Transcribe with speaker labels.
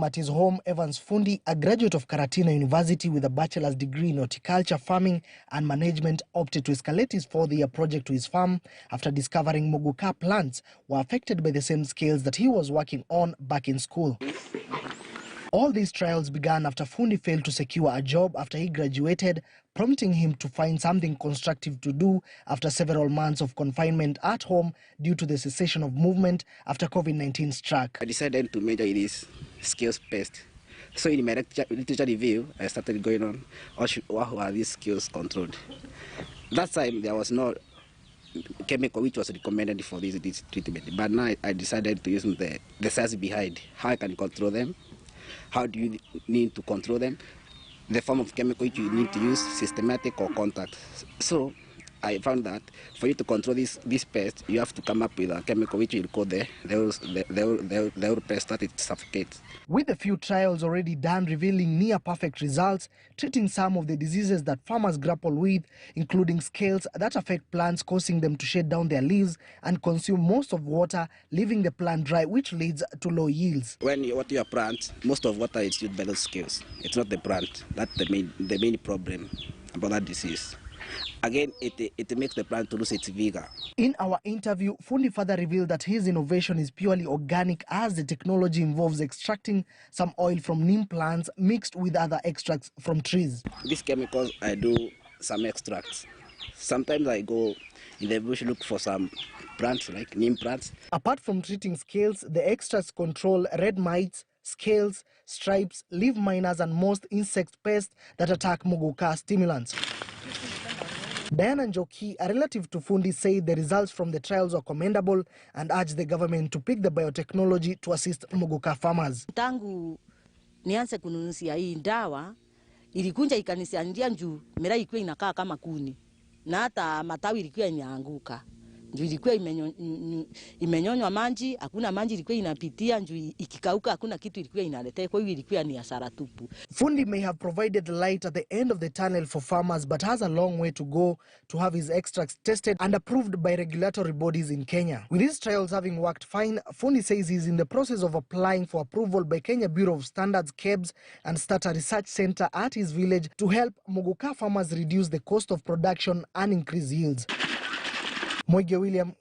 Speaker 1: him at his home, Evans Fundi, a graduate of Karatina University with a bachelor's degree in horticulture, farming and management, opted to escalate his fourth-year project to his farm after discovering muguka plants were affected by the same scales that he was working on back in school. All these trials began after Fundi failed to secure a job after he graduated, prompting him to find something constructive to do after several months of confinement at home due to the cessation of movement after COVID-19 struck.
Speaker 2: I decided to major in this skills-based. So in my literature review, I started going on, how are these skills controlled? That time there was no chemical which was recommended for this treatment, but now I decided to use the science behind how I can control them. How do you need to control them? The form of chemical which you need to use, systematic or contact. So I found that for you to control this pest, you have to come up with a chemical which will cause the pest that it suffocates.
Speaker 1: With a few trials already done revealing near-perfect results, treating some of the diseases that farmers grapple with, including scales that affect plants, causing them to shed down their leaves and consume most of water, leaving the plant dry, which leads to low yields.
Speaker 2: When you water your plant, most of water is used by those scales. It's not the plant. That's the main problem about that disease. Again, it makes the plant to lose its vigor.
Speaker 1: In our interview, Fundi further revealed that his innovation is purely organic, as the technology involves extracting some oil from neem plants mixed with other extracts from trees.
Speaker 2: These chemicals, I do some extracts. Sometimes I go in the bush look for some plants like neem plants.
Speaker 1: Apart from treating scales, the extracts control red mites, scales, stripes, leaf miners and most insect pests that attack muguka stimulants. Diana Njoki, a relative to Fundi, said the results from the trials were commendable and urged the government to pick the biotechnology to assist muguka farmers.
Speaker 3: Tangu nianze kununusia hii dawa ilikunja ikanisaidia njuu mera ilikuwa inakaa kama kuni na hata matawi ilikuwa inaanguka. Njuu ilikuwa imenyonywa maji, hakuna maji ilikuwa inapitia, njuu ikikauka hakuna kitu ilikuwa inaletea, kwa hiyo ilikuwa ni hasara tupu.
Speaker 1: Fundi may have provided the light at the end of the tunnel for farmers, but has a long way to go to have his extracts tested and approved by regulatory bodies in Kenya. With these trials having worked fine, Fundi says he's in the process of applying for approval by Kenya Bureau of Standards (KEBS) and start a research center at his village to help muguka farmers reduce the cost of production and increase yields. Moige William,